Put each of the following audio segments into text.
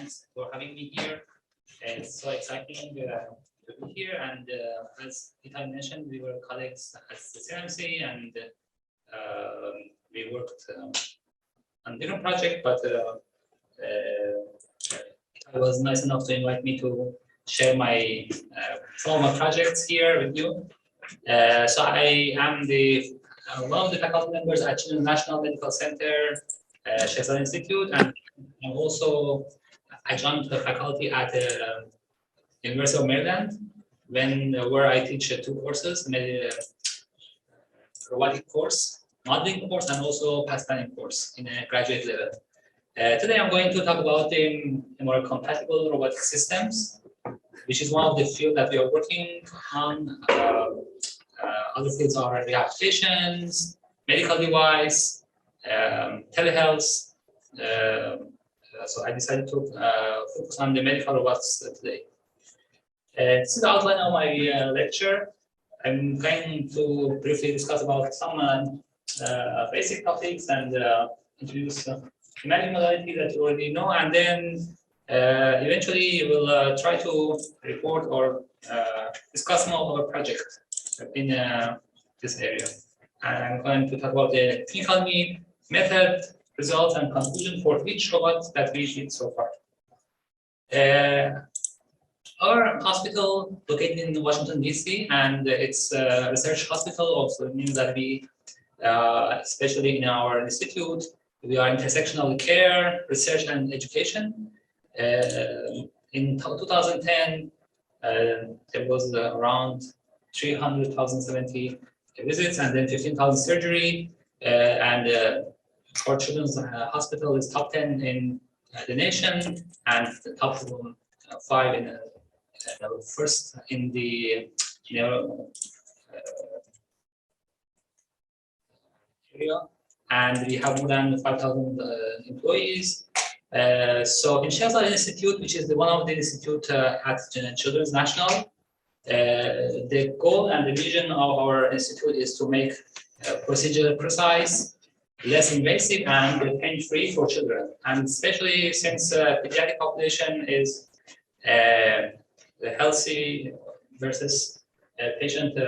Thanks for having me here. It's so exciting to be here. And as Itai mentioned, we were colleagues at the CMC, and we worked on different projects, but it was nice enough to invite me to share my some of my projects here with you. So I am the one of the faculty members at Children's National Medical Center, Shehzad Institute, and I'm also adjunct faculty at the University of Maryland, where I teach two courses: robotic course, modeling course, and also path planning course in a graduate level. Today I'm going to talk about the MRI-compatible robotic systems, which is one of the fields that we are working on. Other fields are rehabilitations, medical device, telehealth. So I decided to focus on the medical robots today. This is the outline of my lecture. I'm going to briefly discuss about some basic topics and introduce imaging modality that you already know, and then eventually we'll try to report or discuss more of our project in this area. And I'm going to talk about the clinical need, method, results, and conclusion for each robot that we did so far. Our hospital located in Washington, D.C., and it's a research hospital. Also means that we, especially in our institute, we are intersectional care, research, and education. In 2010, there was around 300,070 visits, and then 15,000 surgery. And our children's hospital is top 10 in the nation, and the top 5 in first in the area. And we have more than 5,000 employees. So in Shehzad Institute, which is one of the institute at Children's National, the goal and the vision of our institute is to make procedure precise, less invasive, and pain-free for children. And especially since pediatric population is healthy versus patient.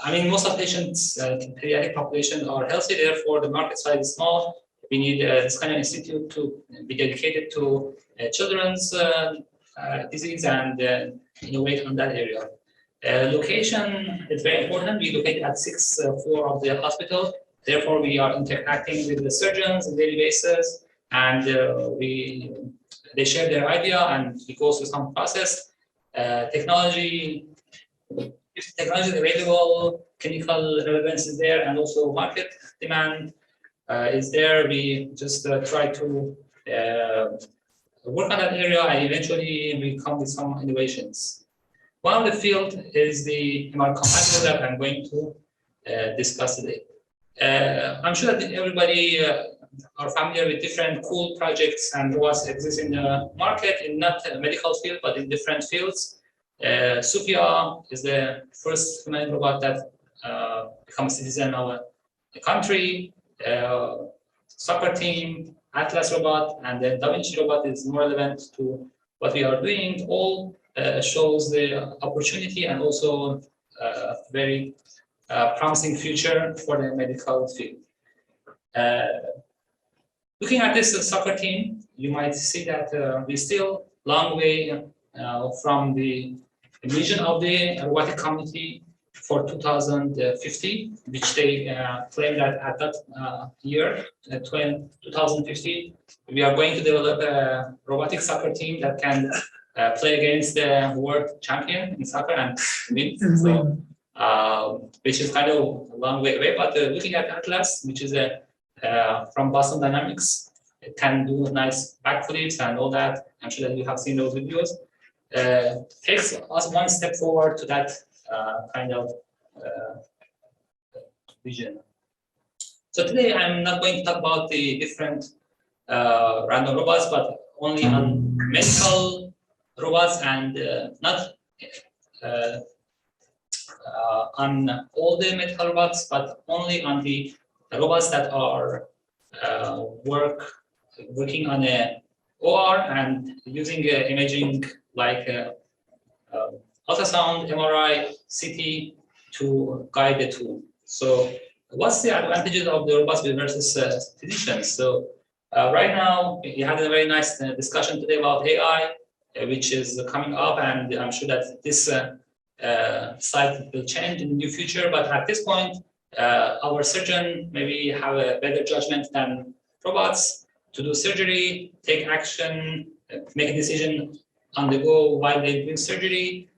I mean, most of patients in pediatric population are healthy, therefore the market size is small. We need this kind of institute to be dedicated to children's disease and innovate on that area. Location is very important. We locate at 6th floor of the hospital. Therefore, we are interacting with the surgeons on a daily basis, and they share their idea, and we go through some process. Technology is available, clinical relevance is there, and also market demand is there. We just try to work on that area, and eventually we come with some innovations. One of the field is the MR-compatible that I'm going to discuss today. I'm sure that everybody are familiar with different cool projects and robots exist in the market, in not the medical field, but in different fields. Sophia is the first human robot that becomes a citizen of the country. Soccer team, Atlas robot, and then Da Vinci robot is more relevant to what we are doing. All shows the opportunity and also very promising future for the medical field. Looking at this soccer team, you might see that we're still long way from the vision of the robotic community for 2050, which they claim that at that year, 2050, we are going to develop a robotic soccer team that can play against the world champion in soccer and win. So, which is kind of a long way away. But looking at Atlas, which is from Boston Dynamics, it can do nice backflips and all that. I'm sure that you have seen those videos. Takes us one step forward to that kind of vision. So today I'm not going to talk about the different random robots, but only on medical robots, and not on all the medical robots, but only on the robots that are working on a OR and using imaging like ultrasound, MRI, CT to guide the tool. So what's the advantages of the robots versus physicians? So right now, we had a very nice discussion today about AI, which is coming up, and I'm sure that this side will change in the near future. But at this point, our surgeon maybe have a better judgment than robots to do surgery, take action, make a decision on the go while they're doing surgery.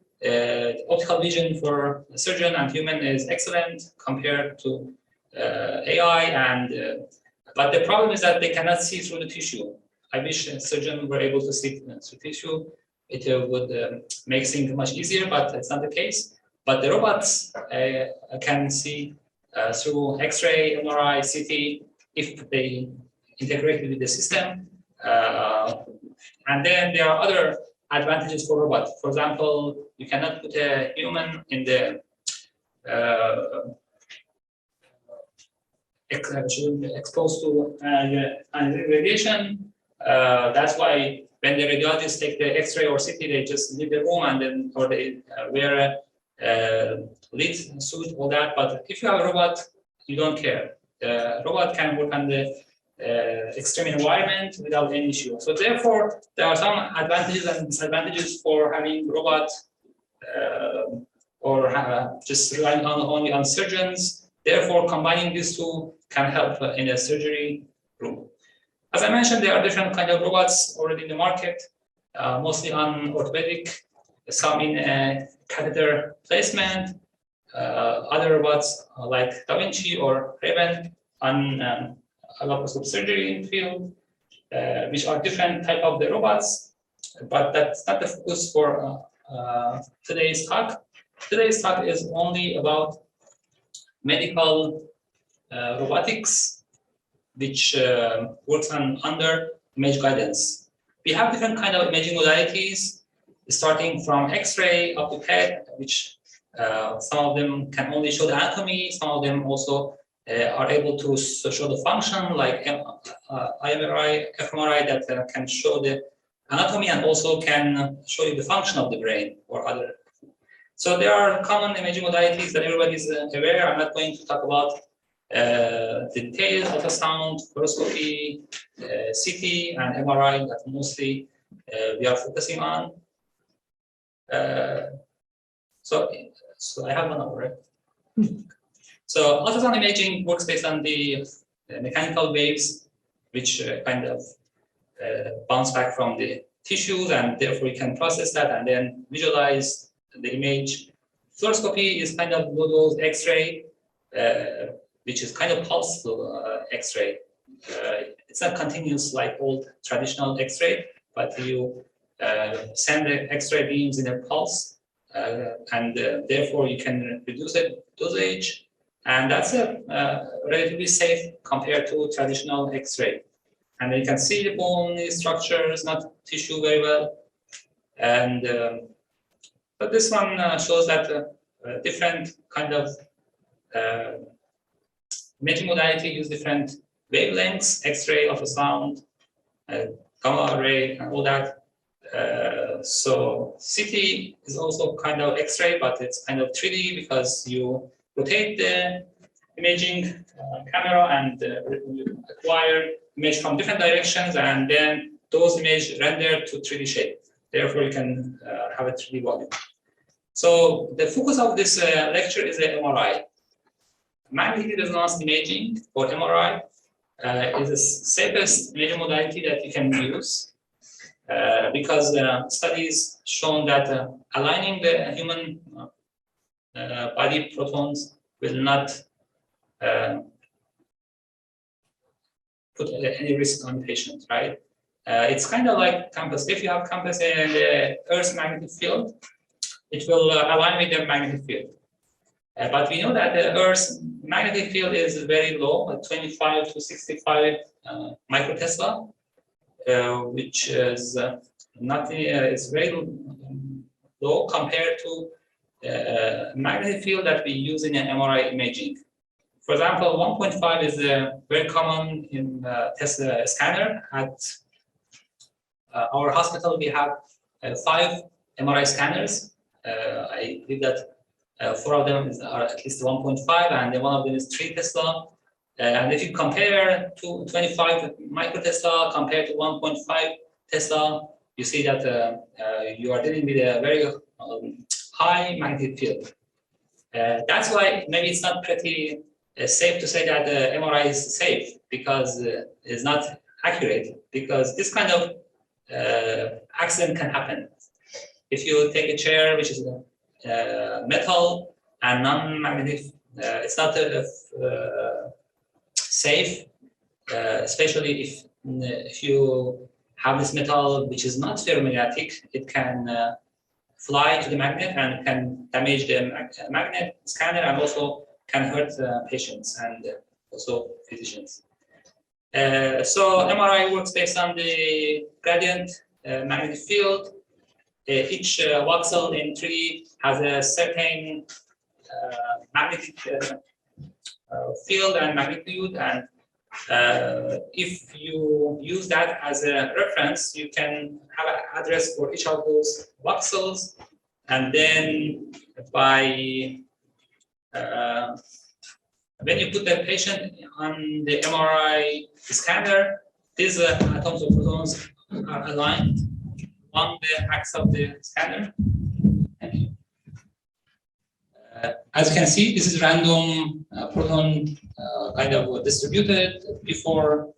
Optical vision for a surgeon and human is excellent compared to AI, and but the problem is that they cannot see through the tissue. I wish a surgeon were able to see through tissue. It would make things much easier, but it's not the case. But the robots can see through X-ray, MRI, CT, if they integrate with the system. And then there are other advantages for robots. For example, you cannot put a human in the exposed to radiation. That's why when the radiologists take the X-ray or CT, they just leave the room and then, or they wear a lid suit, all that. But if you have a robot, you don't care. The robot can work on the extreme environment without any issue. So therefore, there are some advantages and disadvantages for having robots or just relying only on surgeons. Therefore, combining these two can help in a surgery room. As I mentioned, there are different kinds of robots already in the market, mostly on orthopedic, some in catheter placement, other robots like Da Vinci or Raven on laparoscopic surgery field, which are different type of the robots, but that's not the focus for today's talk. Today's talk is only about medical robotics, which works under image guidance. We have different kind of imaging modalities, starting from X-ray up to PET, which some of them can only show the anatomy, some of them also are able to show the function, like MRI, fMRI, that can show the anatomy and also can show you the function of the brain or other. So there are common imaging modalities that everybody is aware. I'm not going to talk about details, ultrasound, fluoroscopy, CT, and MRI that mostly we are focusing on. So I have one over, right? So ultrasound imaging works based on the mechanical waves, which kind of bounce back from the tissues, and therefore you can process that and then visualize the image. Fluoroscopy is kind of low-dose X-ray, which is kind of pulse X-ray. It's not continuous like old traditional X-ray, but you send the X-ray beams in a pulse, and therefore you can reduce the dosage, and that's relatively safe compared to traditional X-ray. And then you can see the bone structures, not tissue, very well. And but this one shows that different kind of imaging modality use different wavelengths, X-ray, ultrasound, gamma ray, and all that. So CT is also kind of X-ray, but it's kind of 3D because you rotate the imaging camera and you acquire image from different directions, and then those images render to 3D shape. Therefore, you can have a 3D volume. So the focus of this lecture is the MRI. Magnetic resonance imaging, or MRI, is the safest imaging modality that you can use because studies shown that aligning the human body protons will not put any risk on the patient, right? It's kind of like compass. If you have compass in the Earth's magnetic field, it will align with the magnetic field. But we know that the Earth's magnetic field is very low, 25 to 65 microtesla, which is nothing. It's very low compared to magnetic field that we use in an MRI imaging. For example, 1.5 is very common in test scanner at our hospital, we have 5 MRI scanners. I believe that 4 of them are at least 1.5, and then one of them is 3 Tesla. And if you compare to 25 microtesla compared to 1.5 Tesla, you see that you are dealing with a very high magnetic field. That's why maybe it's not pretty safe to say that the MRI is safe, because it's not accurate, because this kind of accident can happen. If you take a chair which is metal and non-magnetic, it's not safe, especially if you have this metal which is not ferromagnetic. It can fly to the magnet and can damage the magnet scanner, and also can hurt patients and also physicians. So MRI works based on the gradient magnetic field. Each voxel in tree has a certain magnetic field and magnitude, and if you use that as a reference, you can have an address for each of those voxels, and then by when you put the patient on the MRI scanner, these atoms of protons are aligned on the axis of the scanner. As you can see, this is random proton kind of distributed before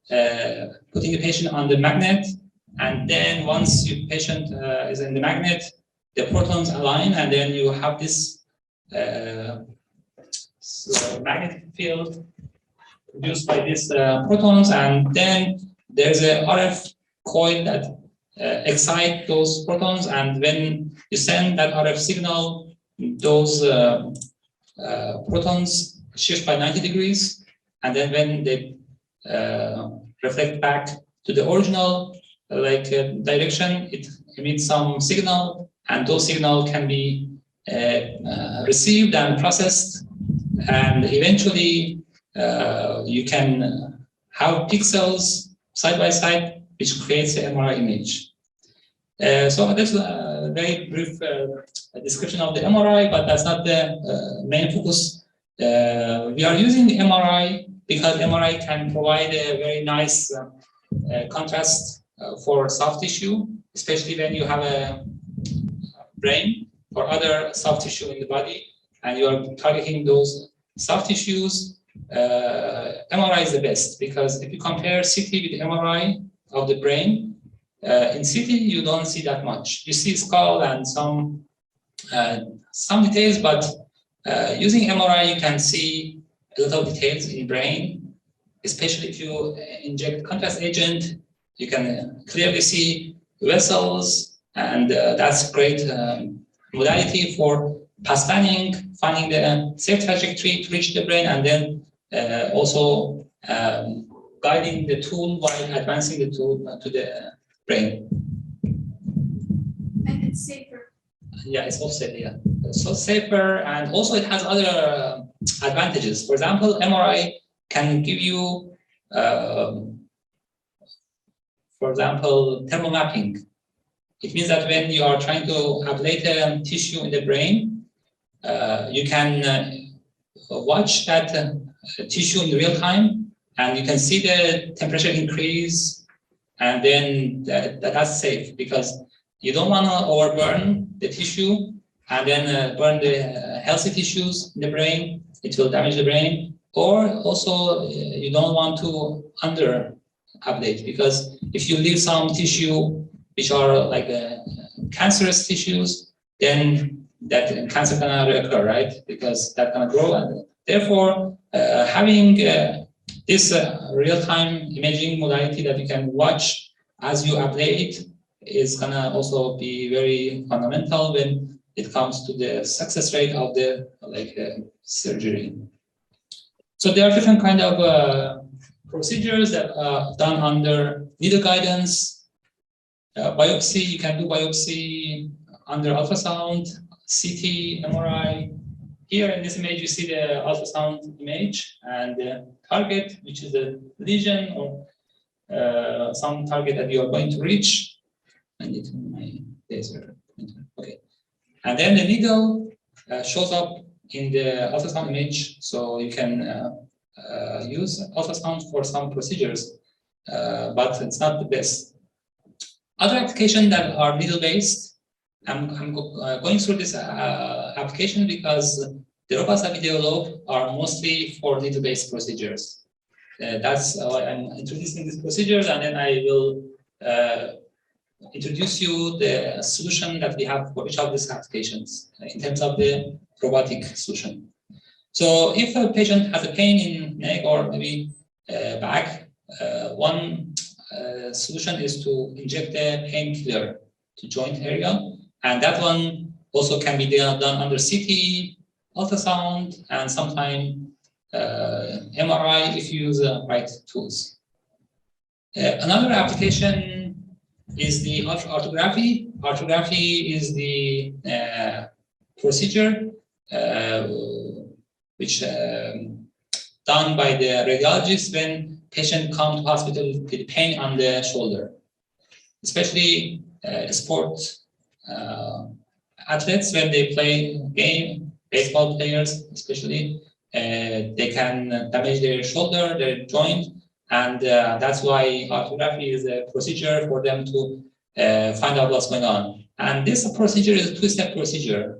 putting the patient on the magnet, and then once your patient is in the magnet, the protons align, and then you have this magnetic field produced by these protons, and then there's a RF coil that excite those protons, and when you send that RF signal, those protons shift by 90 degrees, and then when they reflect back to the original direction, it emits some signal, and those signals can be received and processed, and eventually you can have pixels side by side, which creates an MRI image. So that's a very brief description of the MRI, but that's not the main focus. We are using MRI because MRI can provide a very nice contrast for soft tissue, especially when you have a brain or other soft tissue in the body, and you are targeting those soft tissues. MRI is the best, because if you compare CT with MRI of the brain, in CT you don't see that much. You see skull and some details, but using MRI you can see a lot of details in brain, especially if you inject contrast agent. You can clearly see vessels, and that's great modality for path planning, finding the safe trajectory to reach the brain, and then also guiding the tool while advancing the tool to the brain. And it's safer. Yeah, it's also safer. Yeah, so safer, and also it has other advantages. For example, MRI can give you, for example, thermal mapping. It means that when you are trying to ablate a tissue in the brain, you can watch that tissue in real time, and you can see the temperature increase, and then that's safe, because you don't want to overburn the tissue and then burn the healthy tissues in the brain. It will damage the brain. Or also you don't want to under ablate, because if you leave some tissue which are like cancerous tissues, then that cancer cannot occur, right? Because that cannot grow, and therefore having this real-time imaging modality that you can watch as you ablate is gonna also be very fundamental when it comes to the success rate of the surgery. So there are different kind of procedures that are done under needle guidance. Biopsy, you can do biopsy under ultrasound, CT, MRI. Here in this image, you see the ultrasound image and the target, which is the lesion or some target that you are going to reach. I need my laser pointer. Okay. And then the needle shows up in the ultrasound image, so you can use ultrasound for some procedures, but it's not the best. Other applications that are needle-based, I'm going through this application because the robots that we develop are mostly for needle-based procedures. That's why I'm introducing these procedures, and then I will introduce you the solution that we have for each of these applications in terms of the robotic solution. So if a patient has a pain in neck or maybe back, one solution is to inject a painkiller to joint area, and that one also can be done under CT, ultrasound, and sometimes MRI if you use the right tools. Another application is the arthrography. Arthrography is the procedure which done by the radiologist when patient come to hospital with pain on the shoulder, especially sport athletes when they play game, baseball players especially, they can damage their shoulder, their joint, and that's why arthrography is a procedure for them to find out what's going on. And this procedure is a two-step procedure.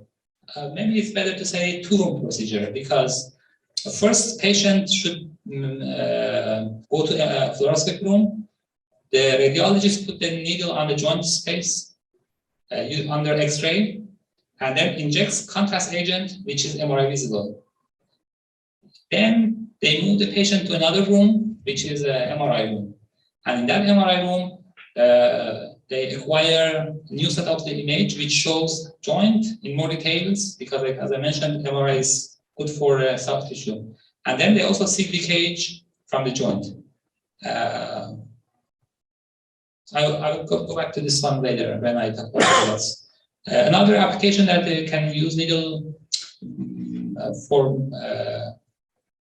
Maybe it's better to say two-room procedure, because the first patient should go to a fluoroscopic room. The radiologist put the needle on the joint space under X-ray, and then injects contrast agent, which is MRI visible. Then they move the patient to another room, which is an MRI room. And in that MRI room, they acquire a new set of the image, which shows joint in more details, because like, as I mentioned, MRI is good for soft tissue. And then they also see leakage from the joint. I will go back to this one later when I talk about this. Another application that they can use needle for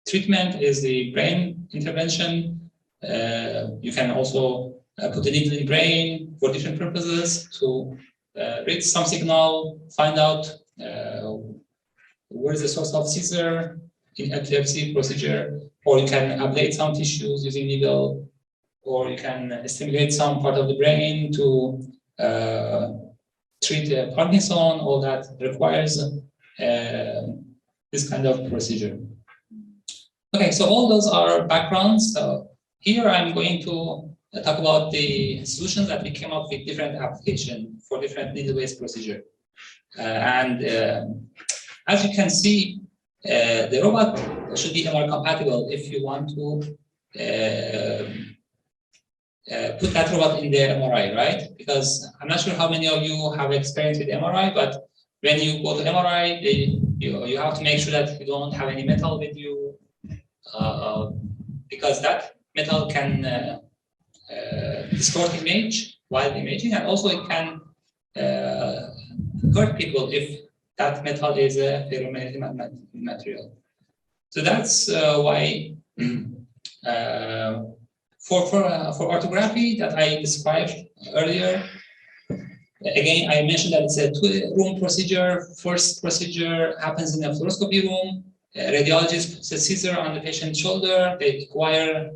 treatment is the brain intervention. You can also put the needle in the brain for different purposes to read some signal, find out where is the source of seizure in epilepsy procedure, or you can ablate some tissues using needle, or you can stimulate some part of the brain to treat Parkinson. All that requires this kind of procedure. Okay, so all those are backgrounds. So here I'm going to talk about the solutions that we came up with, different applications for different needle-based procedure. As you can see, the robot should be MRI-compatible if you want to put that robot in the MRI, right? Because I'm not sure how many of you have experience with MRI, but when you go to MRI, you have to make sure that you don't have any metal with you, because that metal can distort image while imaging, and also it can hurt people if that metal is a ferromagnetic material. So that's why for arthrography that I described earlier, again, I mentioned that it's a two-room procedure. First procedure happens in a fluoroscopy room. Radiologist puts a scissor on the patient's shoulder. They acquire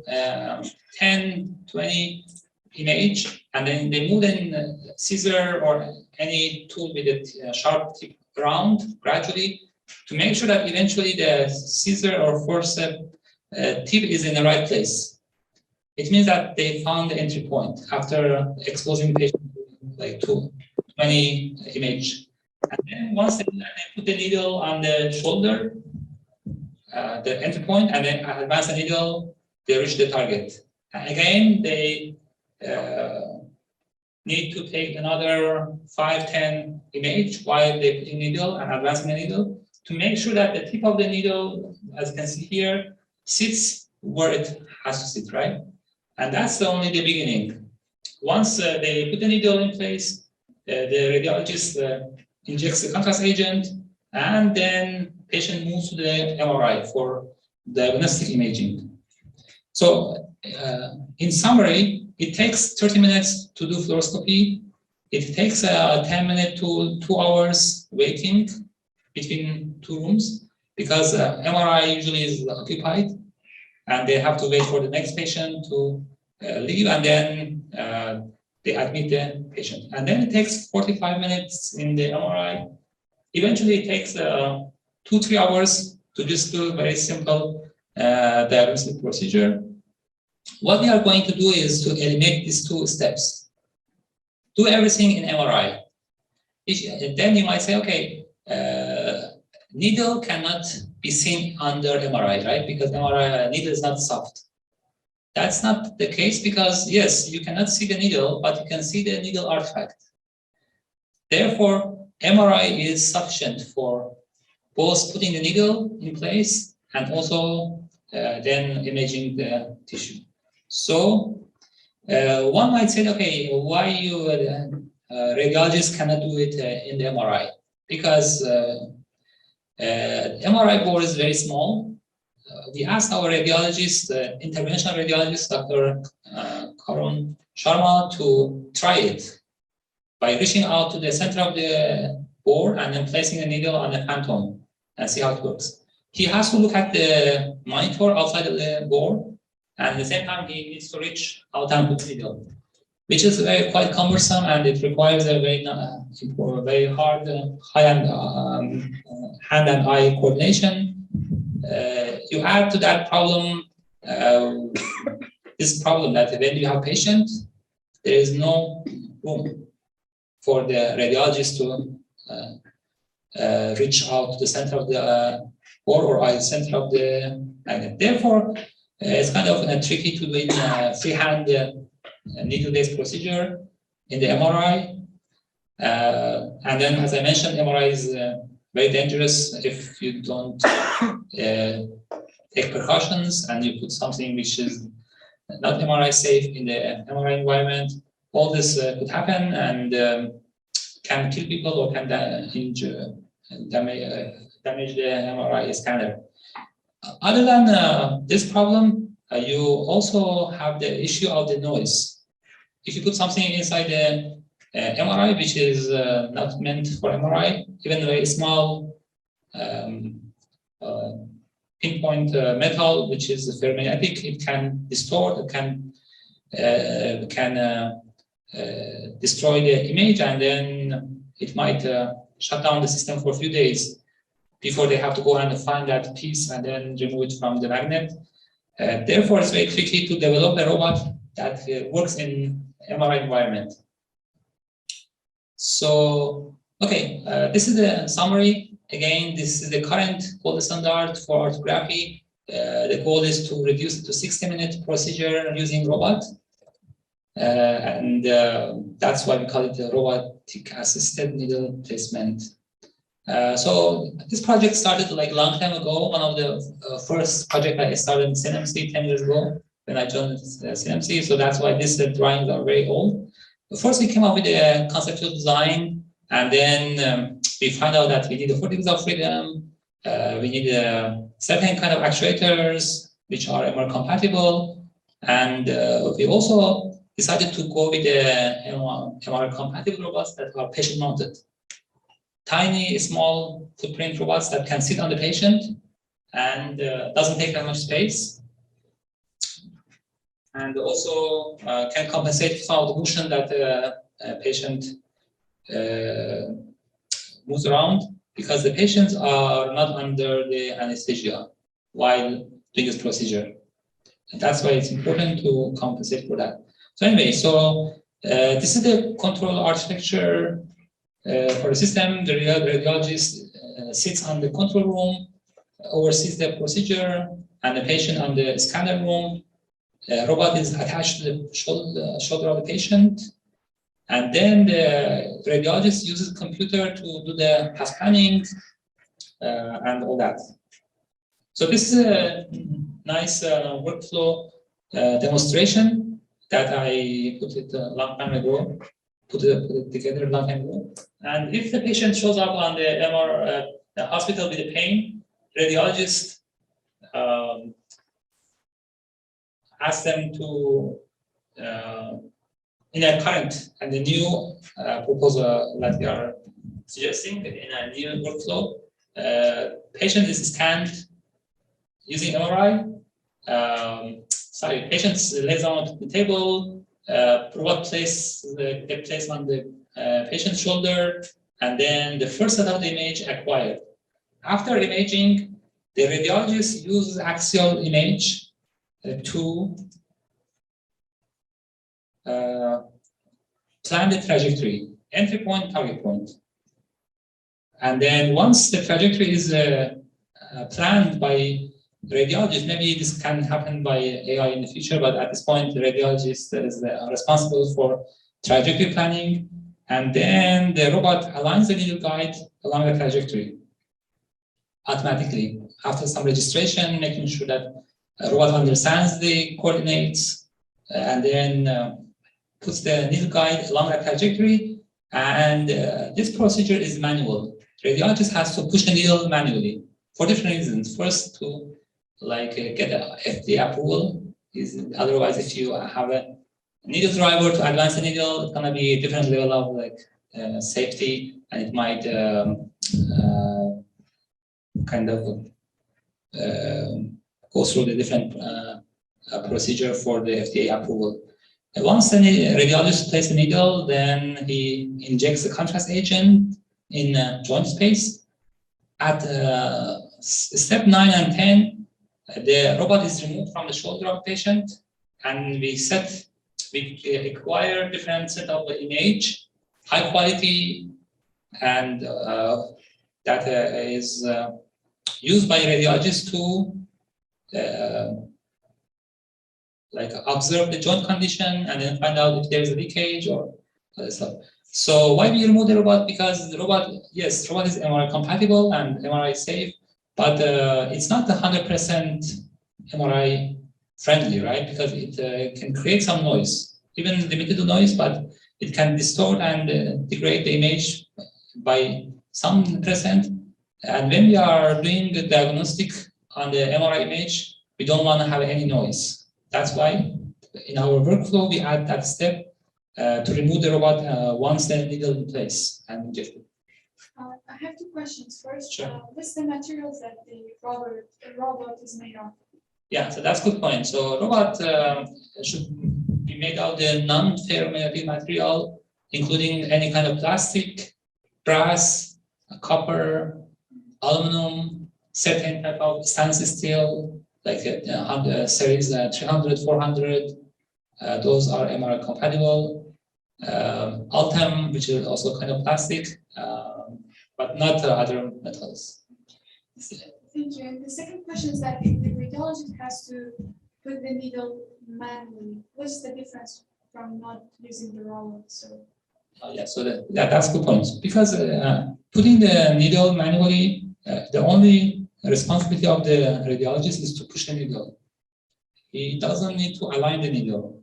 10, 20 image, and then they move in scissor or any tool with a sharp tip around gradually to make sure that eventually the scissor or forceps tip is in the right place. It means that they found the entry point after exposing the patient like 20 image. And then once they put the needle on the shoulder, the entry point, and then advance the needle, they reach the target. And again, they need to take another 5-10 image while they put the needle and advancing the needle to make sure that the tip of the needle, as you can see here, sits where it has to sit, right? And that's only the beginning. Once they put the needle in place, the radiologist injects the contrast agent, and then patient moves to the MRI for diagnostic imaging. So in summary, it takes 30 minutes to do fluoroscopy. It takes 10 minutes to 2 hours waiting between 2 rooms because MRI usually is occupied and they have to wait for the next patient to leave, and then they admit the patient. And then it takes 45 minutes in the MRI. Eventually, it takes 2-3 hours to just do a very simple diagnostic procedure. What we are going to do is to eliminate these 2 steps. Do everything in MRI. Then you might say, okay, needle cannot be seen under MRI, right? Because MRI needle is not soft. That's not the case because, yes, you cannot see the needle, but you can see the needle artifact. Therefore, MRI is sufficient for both putting the needle in place and also then imaging the tissue. So one might say, okay, why you radiologists cannot do it in the MRI? Because MRI bore is very small. We asked our radiologist, interventional radiologist, Dr. Karun Sharma, to try it by reaching out to the center of the bore and then placing a needle on the phantom and see how it works. He has to look at the monitor outside of the bore, and at the same time he needs to reach out and put the needle, which is quite cumbersome, and it requires a very hard hand and eye coordination. You add to that problem this problem that when you have patient, there is no room for the radiologist to reach out to the center of the bore or eye center of the magnet. Therefore, it's kind of tricky to do in freehand needle-based procedure in the MRI. And then, as I mentioned, MRI is very dangerous if you don't take precautions and you put something which is not MRI safe in the MRI environment. All this could happen and can kill people or can damage the MRI scanner. Other than this problem, you also have the issue of the noise. If you put something inside the MRI, which is not meant for MRI, even a very small pinpoint metal, which is ferromagnetic, it can distort, it can destroy the image, and then it might shut down the system for a few days before they have to go and find that piece and then remove it from the magnet. Therefore, it's very tricky to develop a robot that works in MRI environment. So, okay, this is the summary. Again, this is the current gold standard for arthrography. The goal is to reduce it to 60-minute procedure using robot. And that's why we call it the robotic-assisted needle placement. So this project started like a long time ago. One of the first projects I started in CNMC 10 years ago when I joined CNMC. So that's why these drawings are very old. First, we came up with a conceptual design, and then we found out that we need 4 degrees of freedom. We need certain kind of actuators which are MR-compatible, and we also decided to go with the MR-compatible robots that are patient-mounted. Tiny, small footprint robots that can sit on the patient and doesn't take that much space, and also can compensate some of the motion that the patient moves around, because the patients are not under the anesthesia while doing this procedure. And that's why it's important to compensate for that. So anyway, this is the control architecture for the system. The radiologist sits on the control room, oversees the procedure, and the patient on the scanner room. Robot is attached to the shoulder of the patient, and then the radiologist uses the computer to do the task planning and all that. So this is a nice workflow demonstration that I put it a long time ago, put it together a long time ago. And if the patient shows up on the MR, the hospital with a pain, radiologist ask them to, in a current and the new proposal that we are suggesting in a new workflow, patient is scanned using MRI. Patients lays down on the table, robot get placed on the patient's shoulder, and then the first set of the image acquired. After imaging, the radiologist uses axial image to plan the trajectory, entry point, target point. And then once the trajectory is planned by radiologist, maybe this can happen by AI in the future, but at this point, the radiologist is responsible for trajectory planning, and then the robot aligns the needle guide along the trajectory automatically. After some registration, making sure that the robot understands the coordinates, and then puts the needle guide along that trajectory, and this procedure is manual. Radiologist has to push the needle manually for different reasons. First, to get a FDA approval. Otherwise, if you have a needle driver to advance the needle, it's gonna be a different level of safety, and it might go through the different procedure for the FDA approval. And once the radiologist places the needle, then he injects the contrast agent in joint space. At step 9 and 10, the robot is removed from the shoulder of the patient, and we acquire different set of image, high quality, and that is used by radiologists to observe the joint condition and then find out if there is a leakage or other stuff. So why we remove the robot? Because the robot, yes, robot is MRI compatible and MRI safe, but it's not 100% MRI friendly, right? Because it can create some noise, even limited noise, but it can distort and degrade the image by some percent. And when we are doing the diagnostic on the MRI image, we don't want to have any noise. That's why in our workflow, we add that step to remove the robot once the needle in place and inject it. I have two questions. First, sure. What's the materials that the robot is made of? Yeah, so that's a good point. So robot should be made of the non-ferromagnetic material, including any kind of plastic, brass, copper, aluminum, certain type of stainless steel, like series 300, 400. Those are MRI compatible. Ultem, which is also kind of plastic, but not other metals. Thank you. And the second question is that if the radiologist has to put the needle manually, what's the difference from not using the robot? So that's a good point. Because putting the needle manually, the only responsibility of the radiologist is to push the needle. He doesn't need to align the needle.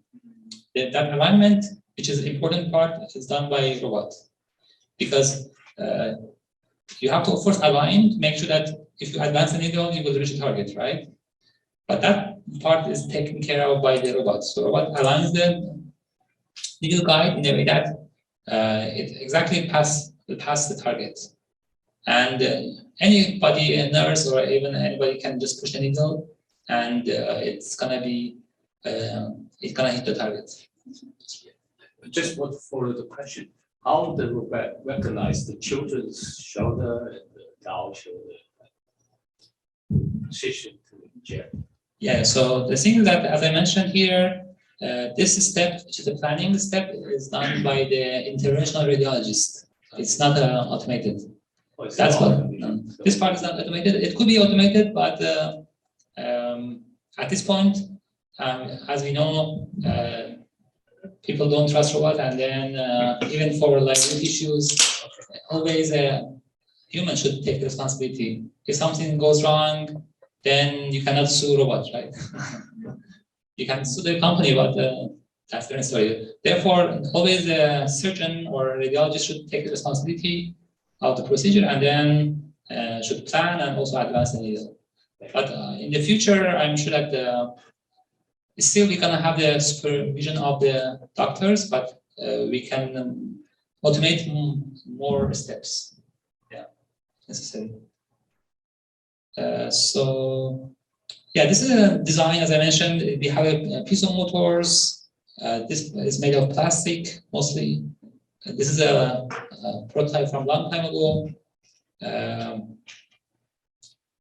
That alignment, which is the important part, is done by robot. Because you have to first align, make sure that if you advance the needle, you will reach the target, right? But that part is taken care of by the robot. So robot aligns the needle guide in a way that it exactly will pass the target. And anybody, a nurse or even anybody, can just push the needle, and it's gonna hit the target. I just want to follow the question. How the robot recognize the children's shoulder and the adult shoulder position to inject? Yeah, so the thing is that, as I mentioned here, this step, which is the planning step, is done by the interventional radiologist. It's not automated. Oh, that's what. This part is not automated. It could be automated, but at this point, as we know, people don't trust robots, and then even for root issues, always a human should take responsibility. If something goes wrong, then you cannot sue robots, right? You can sue the company, but that's the story. Therefore, always a surgeon or a radiologist should take the responsibility of the procedure, and then should plan and also advance the needle. But in the future, I'm sure that Still, we're gonna have the supervision of the doctors, but we can automate more steps. Yeah, necessary. So yeah, this is a design, as I mentioned. We have a piece of motors. This is made of plastic mostly. This is a prototype from a long time ago.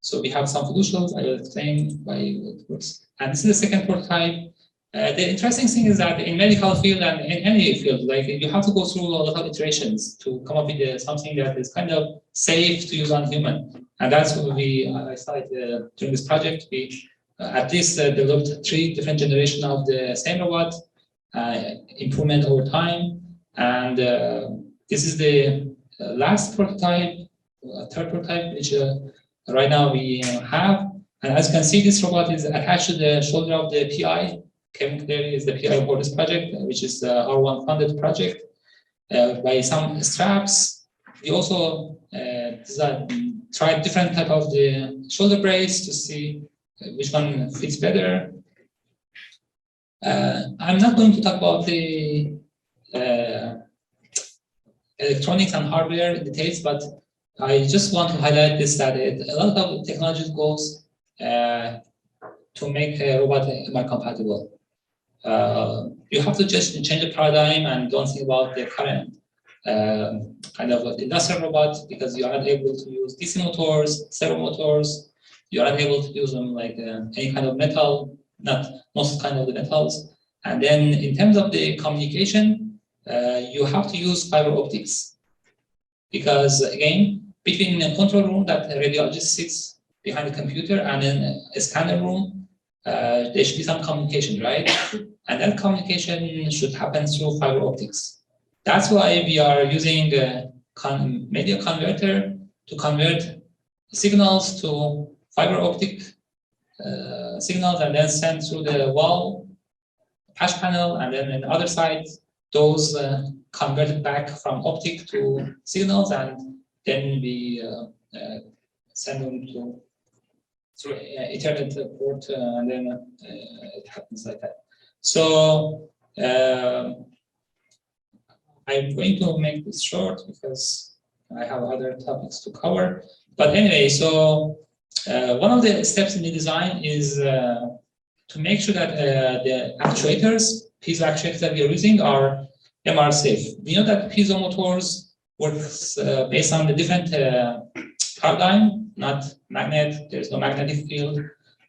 So we have some solutions. I will explain why it works. And this is the second prototype. The interesting thing is that in medical field and in any field, like you have to go through a lot of iterations to come up with something that is kind of safe to use on human. And that's what I started during this project. We at least developed 3 different generations of the same robot, improvement over time. And this is the last prototype, third prototype, which right now we have. And as you can see, this robot is attached to the shoulder of the PI. Kevin Cleary is the PI for this project, which is our one funded project, by some straps. We also tried different type of the shoulder brace to see which one fits better. I'm not going to talk about the electronics and hardware details, but I just want to highlight this, that a lot of technology goes to make a robot MRI-compatible. You have to just change the paradigm and don't think about the current kind of industrial robot, because you are not able to use DC motors, servo motors. You are not able to use them like any kind of metal, not most kind of the metals. And then in terms of the communication, you have to use fiber optics, because again, between a control room that the radiologist sits behind the computer and then a scanner room, there should be some communication, right? And that communication should happen through fiber optics. That's why we are using a media converter to convert signals to fiber optic signals, and then send through the wall patch panel, and then on the other side, those converted back from optic to signals, and then we send them to through Ethernet port, and then it happens like that. So I'm going to make this short because I have other topics to cover. But anyway, so one of the steps in the design is to make sure that the actuators, piezo actuators that we are using, are MR safe. We know that piezo motors works based on the different paradigm, not magnet. There's no magnetic field.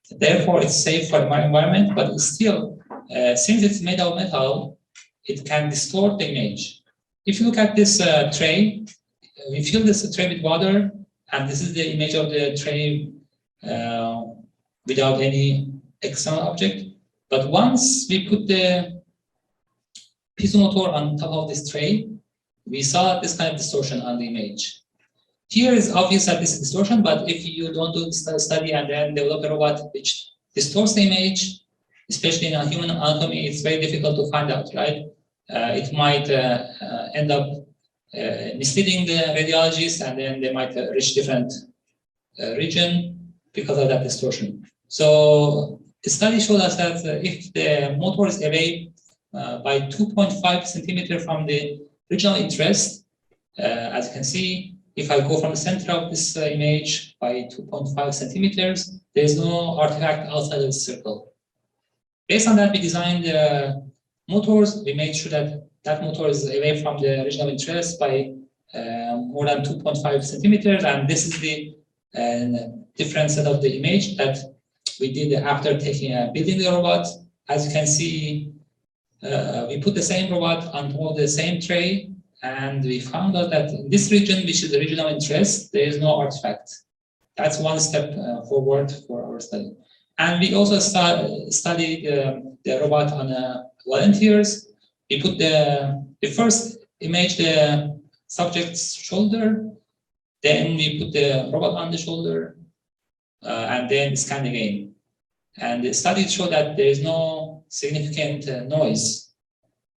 Therefore, it's safe for my environment. But still, since it's made of metal, it can distort the image. If you look at this tray, we fill this tray with water, and this is the image of the tray without any external object. But once we put the piezo motor on top of this tray, we saw this kind of distortion on the image. Here is obvious that this is distortion, but if you don't do this study and then develop a robot which distorts the image, especially in a human anatomy, it's very difficult to find out, right? It might end up misleading the radiologist, and then they might reach different region because of that distortion. So the study showed us that if the motor is away by 2.5 centimeter from the regional interest, as you can see, if I go from the center of this image by 2.5 centimeters, there is no artifact outside of the circle. Based on that, we designed motors. We made sure that that motor is away from the region of interest by more than 2.5 centimeters, and this is the different set of the image that we did after building the robot. As you can see, we put the same robot on top of the same tray, and we found out that in this region, which is the region of interest, there is no artifact. That's one step forward for our study. And we also studied the robot on volunteers. We put the first image, the subject's shoulder, then we put the robot on the shoulder, and then scan again. And the studies show that there is no significant noise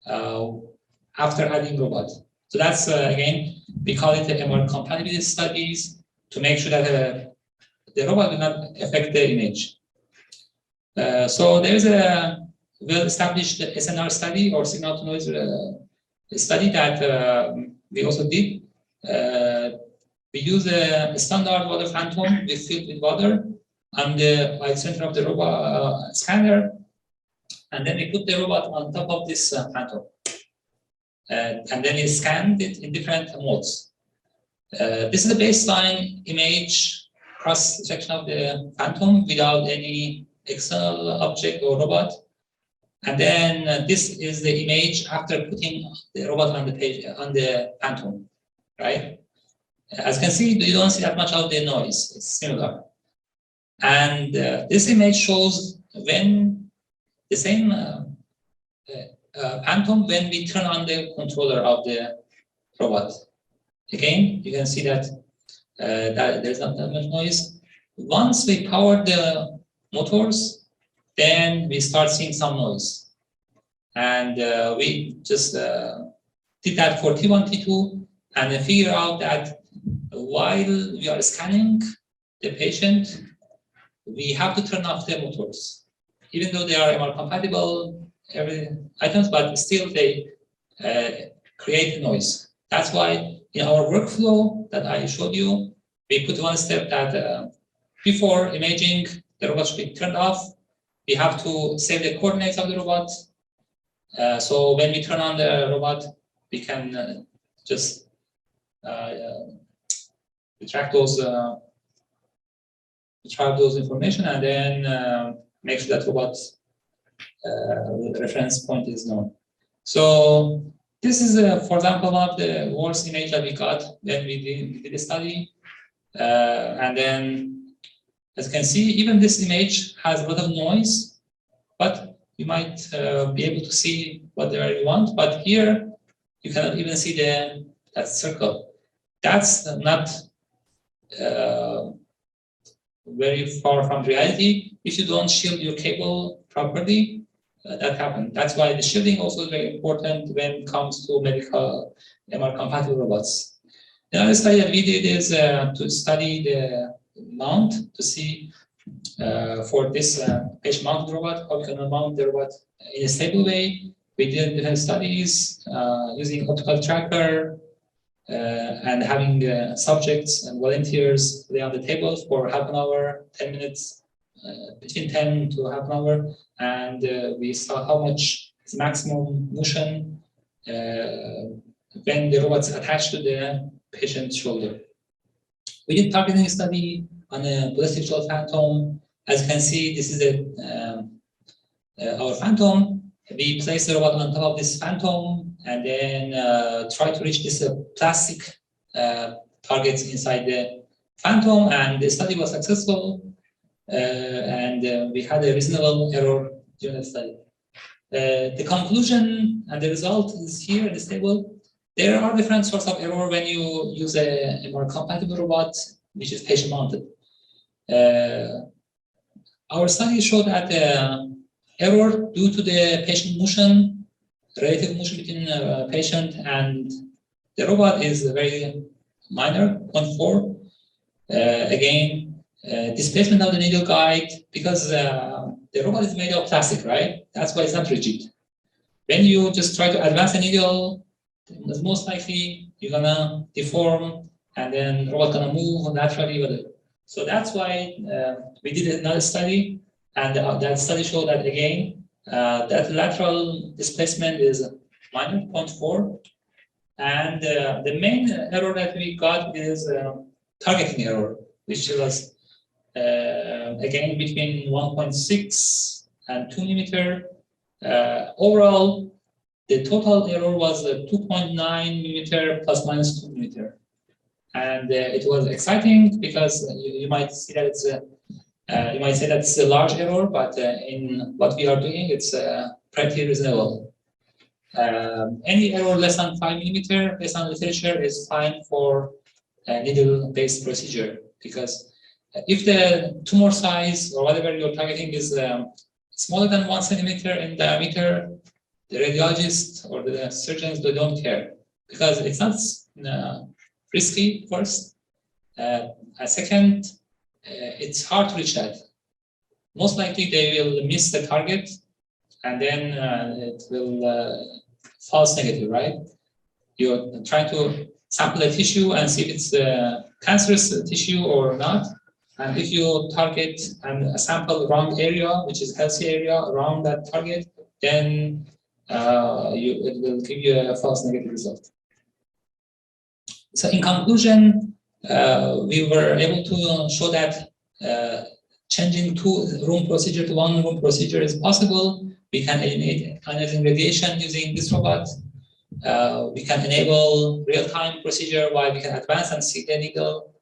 after adding robot. So that's, again, we call it the MR-compatibility studies to make sure that the robot will not affect the image. So there is a well-established SNR study or signal-to-noise study that we also did. We use a standard water phantom we filled with water on the center of the robot scanner, and then we put the robot on top of this phantom. And then we scanned it in different modes. This is the baseline image cross-section of the phantom without any external object or robot. And then this is the image after putting the robot on the page on the phantom, right? As you can see, you don't see that much of the noise. It's similar. And this image shows when the same phantom when we turn on the controller of the robot. Again, you can see that that there's not that much noise. Once we power the motors, then we start seeing some noise. And we just did that for T1, T2, and then figure out that while we are scanning the patient, we have to turn off the motors. Even though they are MR-compatible items, but still they create noise. That's why in our workflow that I showed you, we put one step that before imaging, the robot should be turned off. We have to save the coordinates of the robot. So when we turn on the robot, we can just retrieve those information and then make sure that robot reference point is known. So this is, for example, one of the worst image that we got when we did the study. And then, as you can see, even this image has a lot of noise, but you might be able to see whatever you want. But here, you cannot even see that circle. That's not very far from reality. If you don't shield your cable properly, that happens. That's why the shielding also is very important when it comes to medical MR-compatible robots. Another study that we did is to study the mount to see for this patient-mounted robot, how we can mount the robot in a stable way. We did different studies using optical tracker and having subjects and volunteers lay on the table for half an hour, 10 minutes, between 10 to half an hour, and we saw how much is maximum motion when the robot's attached to the patient's shoulder. We did targeting study on a ballistic shell phantom. As you can see, this is our phantom. We place the robot on top of this phantom and then try to reach this plastic targets inside the phantom, and the study was successful. And we had a reasonable error during the study. The conclusion and the result is here in this table. There are different sorts of error when you use a more compatible robot, which is patient-mounted. Our study showed that error due to the patient motion, relative motion between the patient and the robot is very minor, 0.4. Again, displacement of the needle guide, because the robot is made of plastic, right? That's why it's not rigid. When you just try to advance the needle, most likely you're gonna deform, and then the robot gonna move naturally, whatever. So that's why we did another study, and that study showed that again, that lateral displacement is minus 0.4, and the main error that we got is targeting error, which was again between 1.6 and 2 millimeter. Overall, the total error was 2.9 millimeter plus minus 2 millimeter. And it was exciting because you might see that it's you might say that it's a large error, but in what we are doing, it's pretty reasonable. Any error less than 5 millimeter based on literature is fine for a needle-based procedure, because if the tumor size or whatever you're targeting is smaller than 1 centimeter in diameter, the radiologist or the surgeons, they don't care, because it's not risky first. Second, it's hard to reach that. Most likely they will miss the target and then it will false negative, right? You're trying to sample a tissue and see if it's cancerous tissue or not. And if you target and sample wrong area, which is healthy area around that target, then it will give you a false negative result. So in conclusion, we were able to show that changing two-room procedure to one-room procedure is possible. We can eliminate ionizing radiation using this robot. We can enable real-time procedure while we can advance and seek the needle.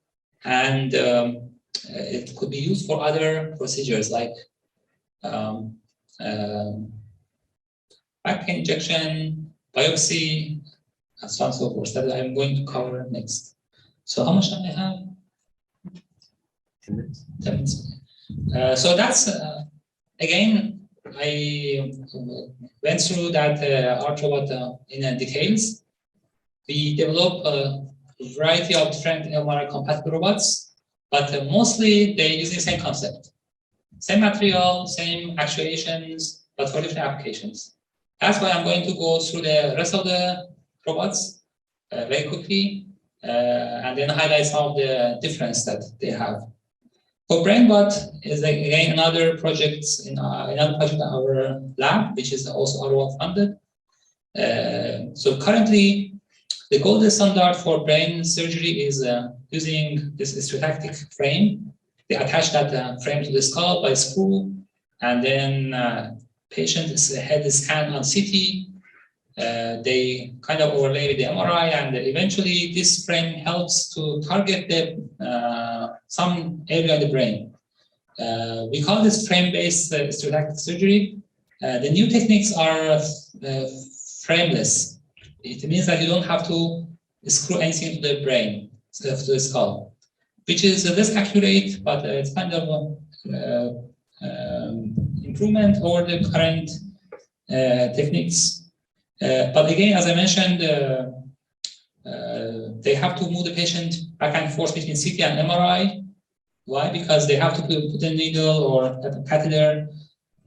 And it could be used for other procedures like back pain injection, biopsy, and so on and so forth that I'm going to cover next. So how much time I have? 10 minutes. 10 minutes. So that's, again, I went through that art robot in details. We develop a variety of different MRI-compatible robots, but mostly they use the same concept. Same material, same actuations, but for different applications. That's why I'm going to go through the rest of the robots very quickly, and then highlight some of the difference that they have. For BrainBot is again another project in our lab, which is also R1 funded. So currently, the gold standard for brain surgery is using this stereotactic frame. They attach that frame to the skull by screw, and then patient's head is scanned on CT. They kind of overlay with the MRI, and eventually this frame helps to target some area of the brain. We call this frame-based stereotactic surgery. The new techniques are frameless. It means that you don't have to screw anything to the brain, to the skull, which is less accurate, but it's kind of improvement over the current techniques. But again, as I mentioned, they have to move the patient back and forth between CT and MRI. Why? Because they have to put a needle or a catheter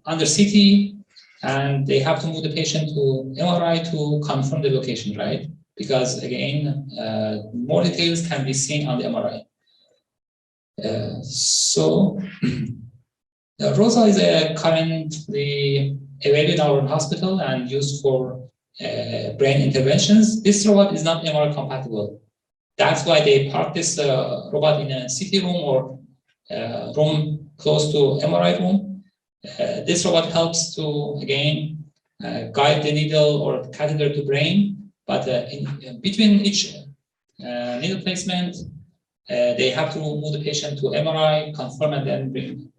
under CT, and they have to move the patient to MRI to confirm the location, right? Because again, more details can be seen on the MRI. ROSA is currently available in our hospital and used for brain interventions. This robot is not MRI compatible. That's why they park this robot in a CT room or room close to MRI room. This robot helps to, again, guide the needle or catheter to brain, but in between each needle placement, they have to move the patient to MRI, confirm, and then bring.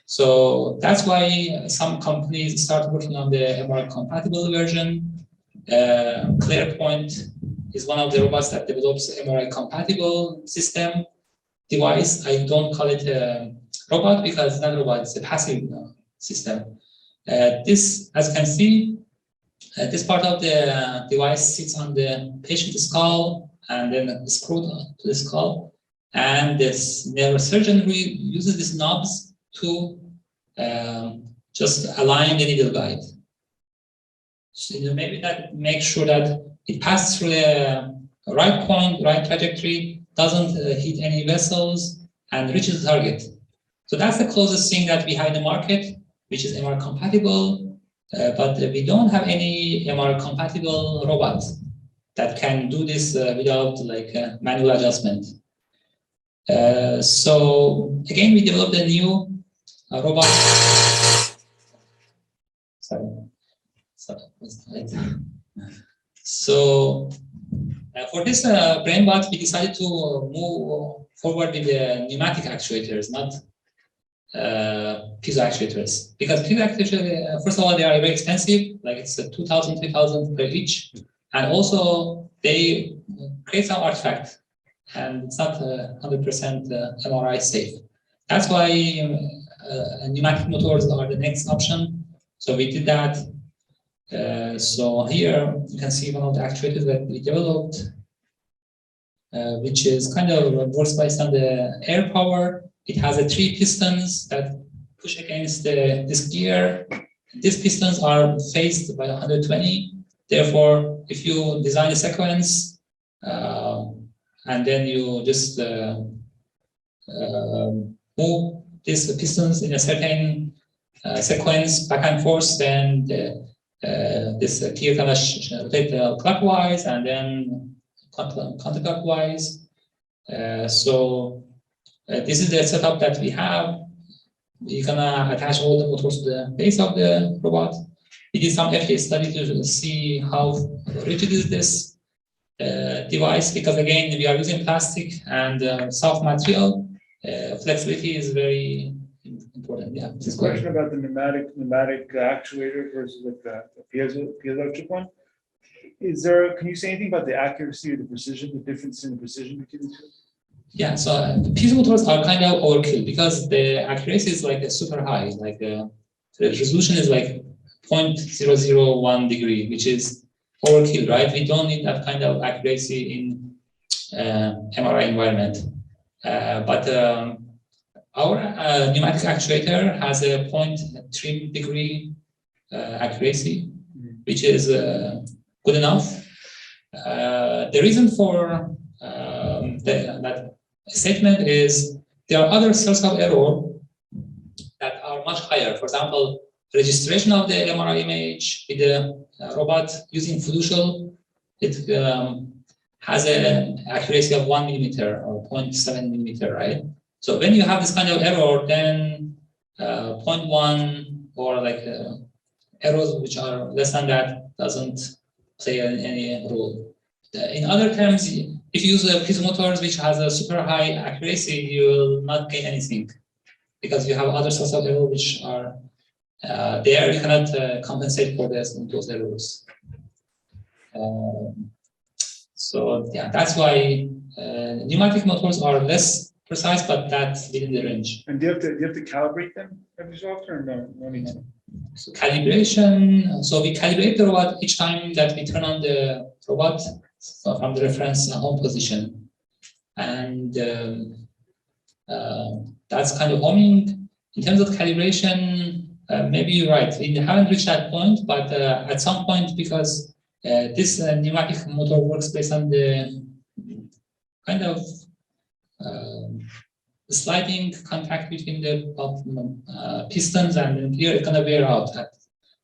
So that's why some companies start working on the MRI-compatible version. ClearPoint is one of the robots that develops MRI-compatible system device. I don't call it a robot because it's not a robot, it's a passive system. This, as you can see, this part of the device sits on the patient's skull and then screwed to the skull. And this neurosurgeon uses these knobs to just align the needle guide. So maybe that makes sure that it passes through the right point, right trajectory, doesn't hit any vessels, and reaches the target. So that's the closest thing that we have in the market, which is MR compatible, but we don't have any MR compatible robot that can do this without like manual adjustment. So again, we developed a new robot. So for this BrainBot, we decided to move forward with the pneumatic actuators, not piezo actuators. Because piezo actuators, first of all, they are very expensive, like it's 2,000, 3,000 per each. And also they create some artifact, and it's not 100% MRI safe. That's why pneumatic motors are the next option. So we did that. So here you can see one of the actuators that we developed, which is kind of works based on the air power. It has 3 pistons that push against this gear. these pistons are phased by 120. Therefore, if you design a sequence and then you just move these pistons in a certain sequence back and forth, then this gear can rotate clockwise and then counterclockwise. This is the setup that we have. You're gonna attach all the motors to the base of the robot. We did some FDA study to see how rigid is this device, because again, we are using plastic and soft material. Flexibility is very important. Yeah. This question about the pneumatic actuator versus like the piezoelectric one. Can you say anything about the accuracy or the precision, the difference in the precision between the two? Yeah, so piezo motors are kind of overkill because the accuracy is like super high, like the resolution is like 0.001 degree, which is overkill, right? We don't need that kind of accuracy in MRI environment. But our pneumatic actuator has a 0.3 degree accuracy, which is good enough. The reason for that statement is there are other sources of error that are much higher. For example, registration of the MRI image with the robot using fiducial, it has an accuracy of 1 millimeter or 0.7 millimeter, right? So when you have this kind of error, then 0.1 or like errors which are less than that doesn't play any role. In other terms, if you use a piezo motors which has a super high accuracy, you will not gain anything because you have other sources of error which are there. You cannot compensate for those errors. So yeah, that's why pneumatic motors are less precise, but that's within the range. And do you have to calibrate them every so often, or no need to? So calibration. So we calibrate the robot each time that we turn on the robot from the reference home position, and that's kind of homing. In terms of calibration, maybe you're right. We haven't reached that point, but at some point, because this pneumatic motor works based on the kind of sliding contact between the pistons, and then here it's going to wear out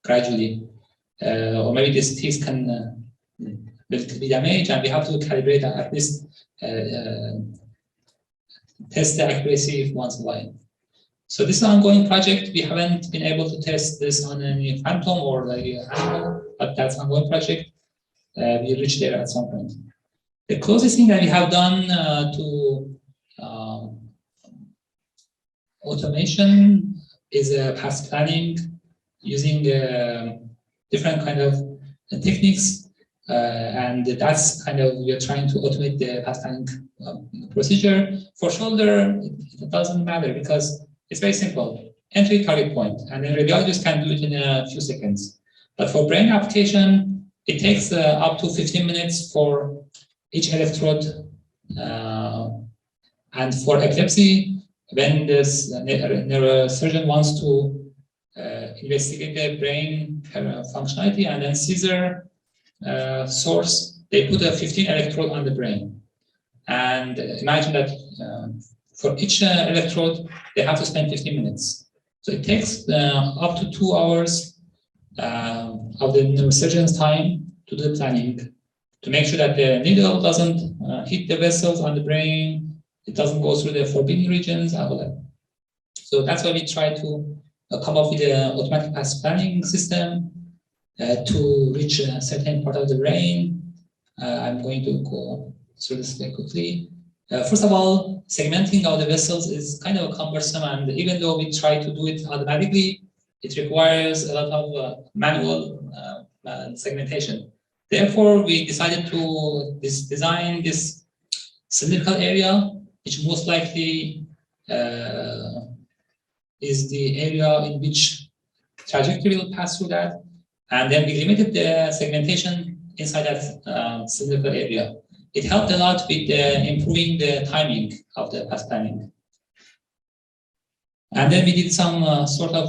gradually. Or maybe these teeth can be damaged, and we have to calibrate and at least test the accuracy once in a while. So this is an ongoing project. We haven't been able to test this on any phantom or like animal, but that's an ongoing project. We reach there at some point. The closest thing that we have done to automation is path planning using different kind of techniques, and that's kind of we are trying to automate the path planning procedure. For shoulder, it doesn't matter because it's very simple. Entry, target point, and then radiologists can do it in a few seconds. But for brain application, it takes up to 15 minutes for each electrode. And for epilepsy, when this neurosurgeon wants to investigate the brain functionality and then seizure source, they put a 15 electrode on the brain. And imagine that for each electrode, they have to spend 15 minutes. So it takes up to 2 hours of the neurosurgeon's time to do the planning, to make sure that the needle doesn't hit the vessels on the brain, it doesn't go through the forbidden regions, and all that. So that's why we try to come up with an automatic path planning system to reach a certain part of the brain. I'm going to go through this very quickly. First of all, segmenting of the vessels is kind of cumbersome, and even though we try to do it automatically, it requires a lot of manual segmentation. Therefore, we decided to design this cylindrical area, which most likely is the area in which trajectory will pass through that, and then we limited the segmentation inside that cylindrical area. It helped a lot with improving the timing of the path planning. And then we did some sort of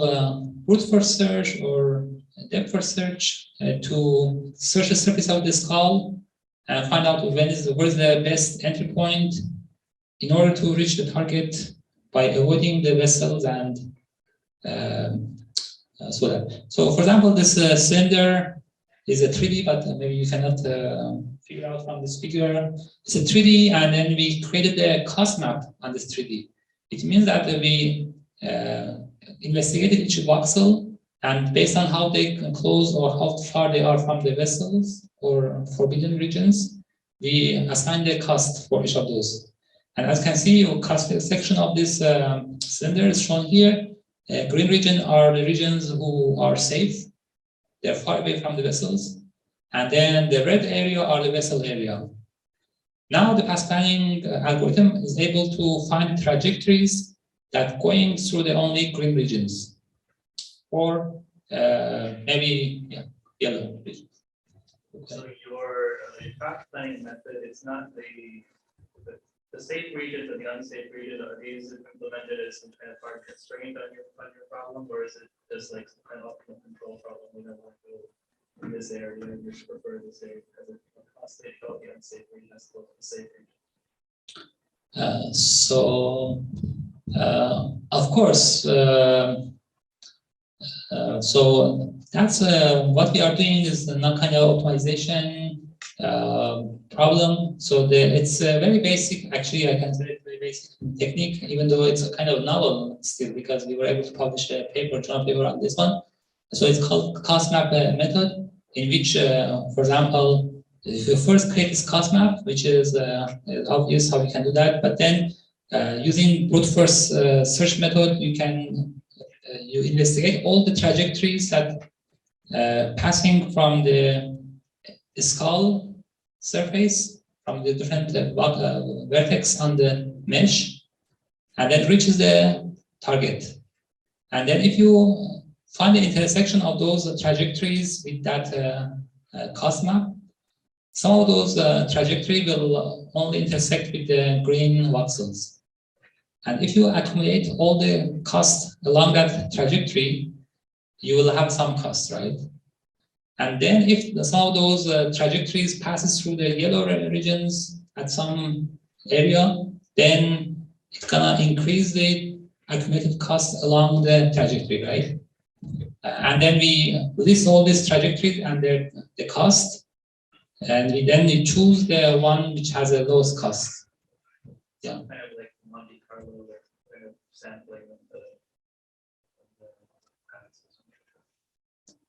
brute force search or depth first search to search the surface of the skull and find out where is the best entry point in order to reach the target by avoiding the vessels and so that. So, for example, this cylinder is a 3D, but maybe you cannot figure out from this figure. It's a 3D, and then we created a cost map on this 3D. It means that we investigated each voxel, and based on how they close or how far they are from the vessels or forbidden regions, we assign the cost for each of those. And as you can see, the cost section of this cylinder is shown here. Green region are the regions who are safe. They're far away from the vessels. And then the red area are the vessel area. Now the path planning algorithm is able to find trajectories that going through the only green regions, or maybe yellow regions. Okay. So your path planning method is not the safe regions or the unsafe regions. Are these implemented as some kind of hard constraint on your problem, or is it just like some kind of optimal control problem? We don't want to go in this area, and you prefer this area because it's constantly the unsafe region as opposed to the safe region. Of course, so that's what we are doing is not kind of optimization problem. So it's very basic. Actually, I can say it's very basic technique, even though it's a kind of novel still, because we were able to publish a journal paper on this one. So it's called cost map method, in which, for example, if you first create this cost map, which is obvious how we can do that, but then using brute force search method, you can you investigate all the trajectories that passing from the skull surface, from the different vertex on the mesh, and then reaches the target. And then if you find the intersection of those trajectories with that cost map, some of those trajectory will only intersect with the green voxels. And if you accumulate all the cost along that trajectory, you will have some cost, right? And then if some of those trajectories passes through the yellow regions at some area, then it's gonna increase the accumulated cost along the trajectory, right? And then we list all these trajectories and the cost, and we choose the one which has the lowest cost. Yeah. Kind of like Monte Carlo, kind of sampling of the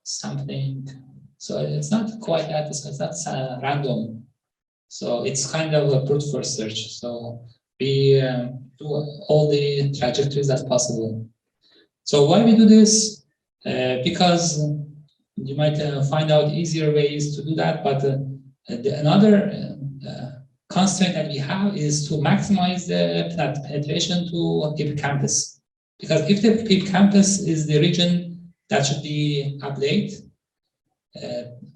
Something. So it's not quite that. It's not random. So it's kind of a brute force search. So we do all the trajectories as possible. So why we do this? Because you might find out easier ways to do that, but another constraint that we have is to maximize the penetration to hippocampus. Because if the hippocampus is the region that should be ablate,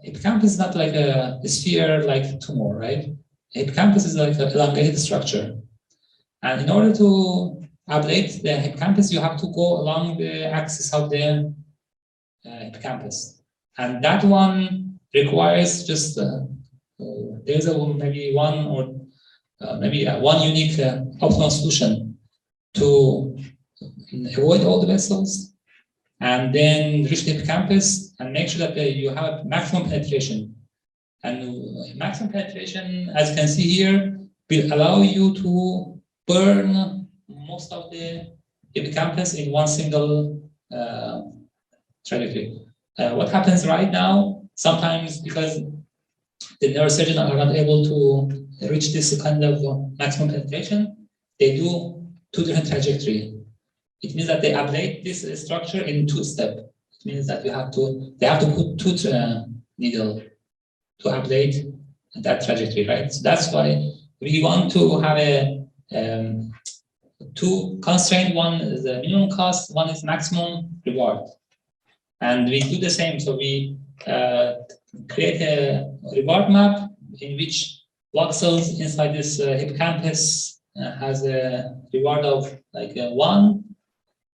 hippocampus is not like a sphere like tumor, right? Hippocampus is like an elongated structure. And in order to ablate the hippocampus, you have to go along the axis of the hippocampus. And that one requires just, there's maybe one or maybe one unique optimal solution to avoid all the vessels and then reach the hippocampus and make sure that you have maximum penetration. And maximum penetration, as you can see here, will allow you to burn most of the hippocampus in one single trajectory. What happens right now, sometimes because the neurosurgeons are not able to reach this kind of maximum penetration, they do two different trajectories. It means that they ablate this structure in two steps. It means that they have to put two needles to ablate that trajectory, right? So that's why we want to have a two constraint. One is the minimum cost, one is maximum reward. And we do the same. So we create a reward map in which voxels inside this hippocampus has a reward of like 1.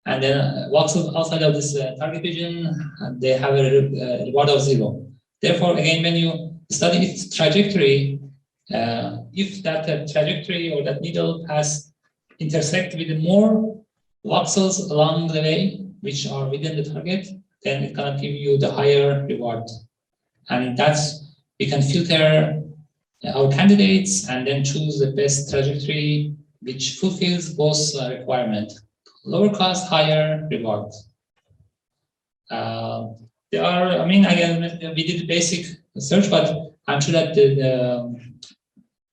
and then walks outside of this target region, and they have a reward of 0. Therefore, again, when you study its trajectory, if that trajectory or that needle has intersect with more voxels along the way, which are within the target, then it's gonna give you the higher reward. And that's, we can filter our candidates and then choose the best trajectory which fulfills both requirements: lower cost, higher reward. There are, I mean, again, we did basic search, but I'm sure that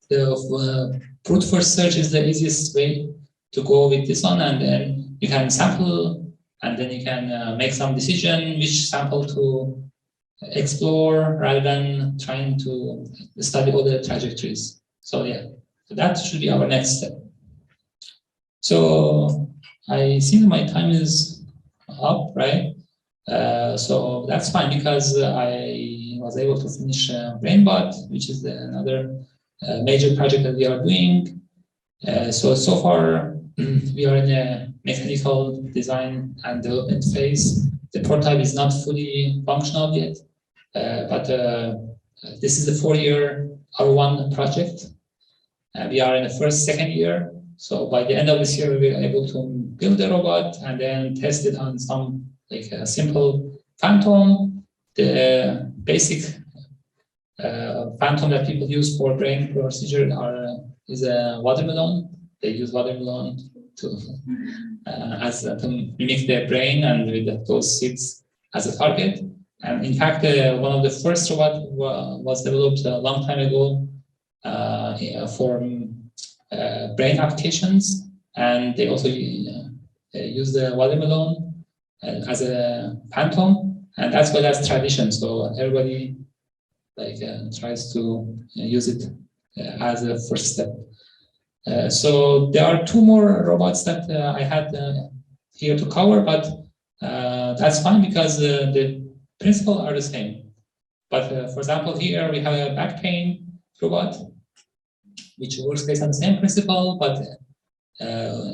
the brute force search is the easiest way to go with this one, and then you can sample, and then you can make some decision which sample to explore rather than trying to study all the trajectories. So yeah, so that should be our next step. So I think my time is up, right? So that's fine because I was able to finish BrainBot, which is another major project that we are doing. So far, we are in a mechanical design and development phase. The prototype is not fully functional yet, but this is a 4-year R1 project. We are in the second year. So by the end of this year, we'll be able to build the robot and then test it on some like a simple phantom. The basic phantom that people use for brain procedure is a watermelon. They use watermelon to mimic the brain and with those seeds as a target. And in fact, one of the first robots was developed a long time ago for brain applications, and they also use the watermelon as a phantom, and that's well as tradition. So everybody tries to use it as a first step. So there are 2 more robots that I had here to cover, but that's fine because the principles are the same. But for example, here we have a back pain robot, which works based on the same principle, but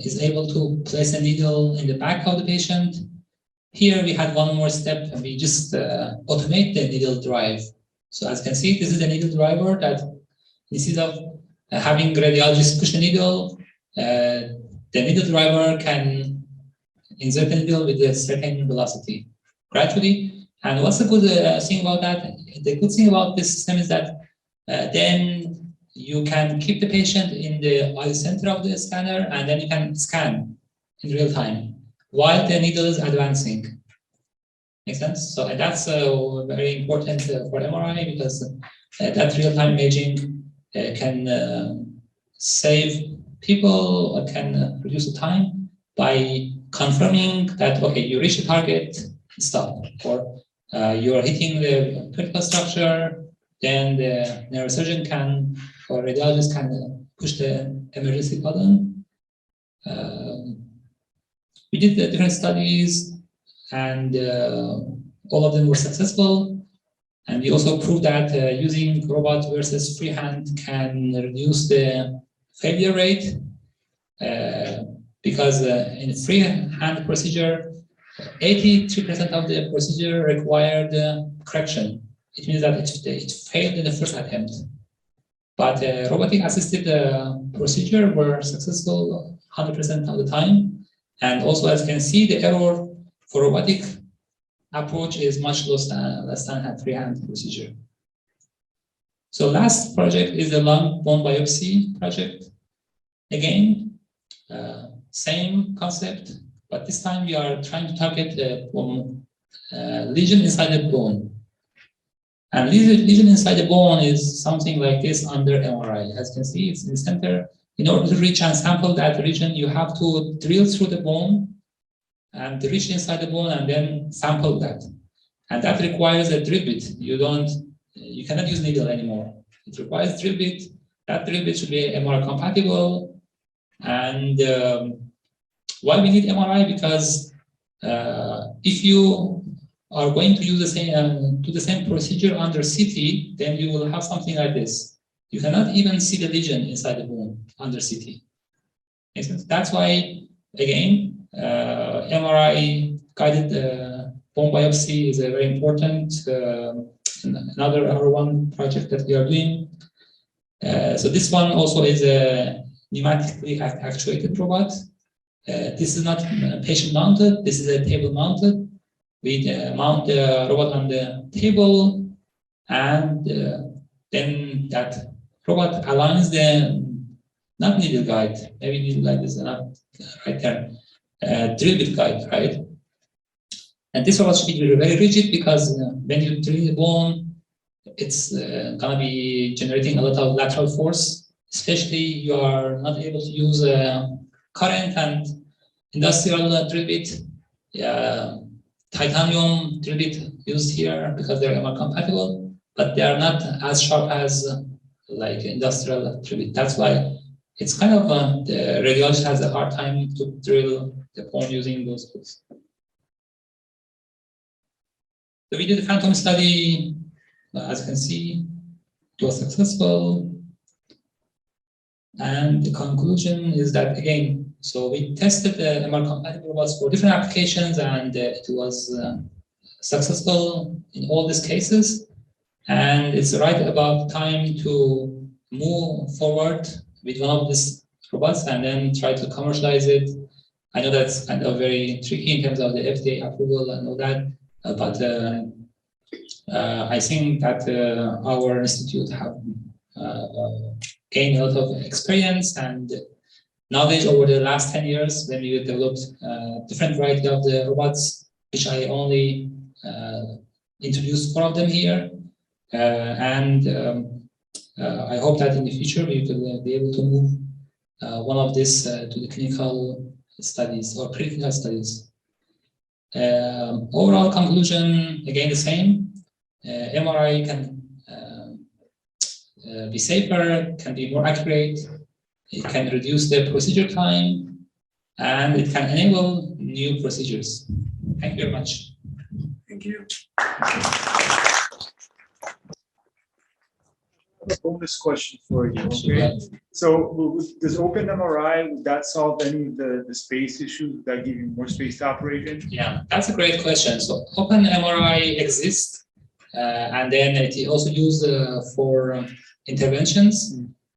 is able to place a needle in the back of the patient. Here we had one more step, and we just automate the needle drive. So as you can see, this is the needle driver that instead of having radiologists push the needle, the needle driver can insert the needle with a certain velocity gradually. And what's the good thing about that? The good thing about this system is that then you can keep the patient in the eye center of the scanner, and then you can scan in real time while the needle is advancing. Make sense? So that's very important for MRI because that real-time imaging can save people or can reduce the time by confirming that, okay, you reach the target, stop, or you are hitting the critical structure, then the neurosurgeon can, or radiologist can push the emergency button. We did the different studies, and all of them were successful. And we also proved that using robot versus freehand can reduce the failure rate because in freehand procedure, 83% of the procedure required correction. It means that it failed in the first attempt. But robotic assisted procedure were successful 100% of the time. And also, as you can see, the error for robotic approach is much less than a freehand procedure. So last project is the lung bone biopsy project. Again, same concept, but this time we are trying to target the lesion inside the bone. And lesion inside the bone is something like this under MRI. As you can see, it's in the center. In order to reach and sample that region, you have to drill through the bone and reach inside the bone and then sample that. And that requires a drill bit. You cannot use needle anymore. It requires drill bit. That drill bit should be MRI-compatible. And why we need MRI? Because if you are going to use the same do the same procedure under CT, then you will have something like this. You cannot even see the lesion inside the bone under CT. That's why, again, MRI guided bone biopsy is a very important another R1 project that we are doing. So this one also is a pneumatically actuated robot. This is not patient mounted. This is a table mounted. We mount the robot on the table, and then that robot aligns the not needle guide. Maybe needle guide is not right term. Drill bit guide, right? And this robot should be very rigid because when you drill the bone, it's gonna be generating a lot of lateral force. Especially you are not able to use current and industrial drill bit. Titanium drill bit used here because they're MR-compatible, but they are not as sharp as like industrial drill bit. That's why it's kind of the radiologist has a hard time to drill the bone using those tools. So we did a phantom study. As you can see, it was successful. And the conclusion is that, again, so we tested the MR-compatible robots for different applications, and it was successful in all these cases. And it's right about time to move forward with one of these robots and then try to commercialize it. I know that's kind of very tricky in terms of the FDA approval and all that, but I think that our institute have gained a lot of experience and knowledge over the last 10 years when we developed different variety of the robots, which I only introduced 4 of them here. I hope that in the future we will be able to move one of these to the clinical studies or preclinical studies. Overall conclusion, again, the same. MRI can be safer, can be more accurate, it can reduce the procedure time, and it can enable new procedures. Thank you very much. Thank you. A bonus question for you. Okay. So does open MRI, would that solve any of the space issues? Would that give you more space to operate in? Yeah, that's a great question. So open MRI exists, and then it is also used for interventions.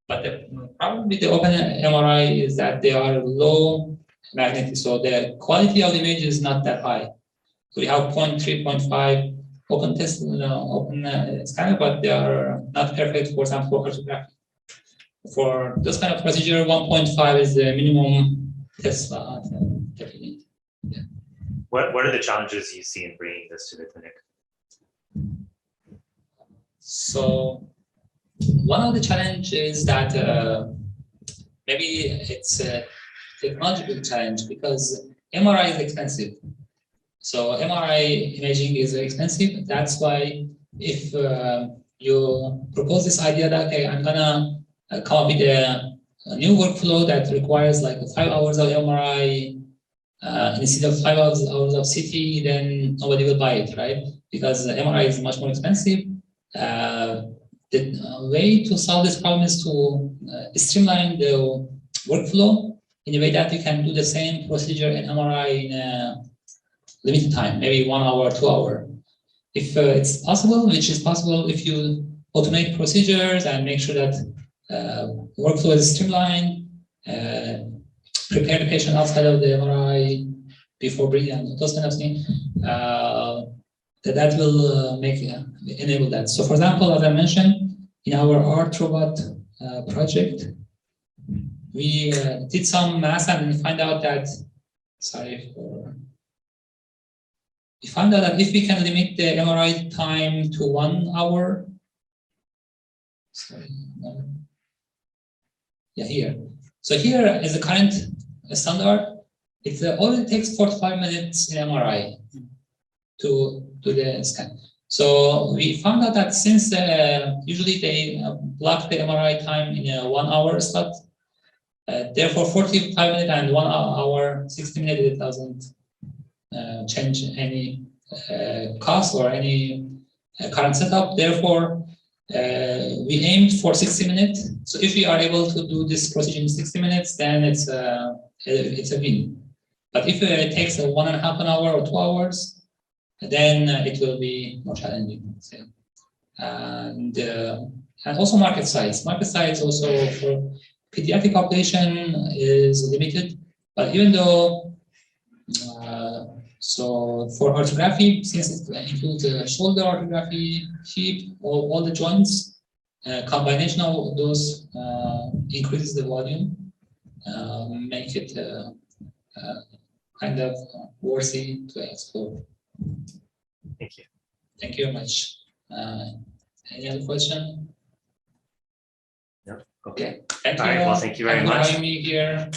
But the problem with the open MRI is that they are low magnetic, so the quality of the image is not that high. So we have 0.3, 0.5 open test, open scanner, but they are not perfect for sample cartography. For this kind of procedure, 1.5 is the minimum test definitely. Yeah. What are the challenges you see in bringing this to the clinic? So one of the challenges is that maybe it's a technological challenge because MRI is expensive. So MRI imaging is very expensive. That's why if you propose this idea that, okay, I'm gonna come up with a new workflow that requires like 5 hours of MRI instead of 5 hours of CT, then nobody will buy it, right? Because MRI is much more expensive. The way to solve this problem is to streamline the workflow in a way that you can do the same procedure in MRI in a limited time, maybe 1 hour, 2 hours. If it's possible, which is possible if you automate procedures and make sure that workflow is streamlined, prepare the patient outside of the MRI before breathing, those kind of things, that will enable that. So for example, as I mentioned, in our art robot project, we did some math and find out that, we found out that if we can limit the MRI time to 1 hour, here. So here is the current standard. It only takes 45 minutes in MRI to do the scan. So we found out that since usually they block the MRI time in a 1 hour slot, therefore 45 minutes and 1 hour, 60 minutes, it doesn't change any cost or any current setup. Therefore, we aimed for 60 minutes. So if we are able to do this procedure in 60 minutes, then it's a win. But if it takes 1.5 hour or 2 hours, then it will be more challenging. So, and also market size. Market size also for pediatric population is limited, but even though so for orthography, since it includes shoulder orthography, hip, all the joints, combination of those increases the volume, make it kind of worthy to explore. Thank you. Thank you very much. Any other question? No. Okay. Thank All you. right, well, thank you very Thank much. for having me here.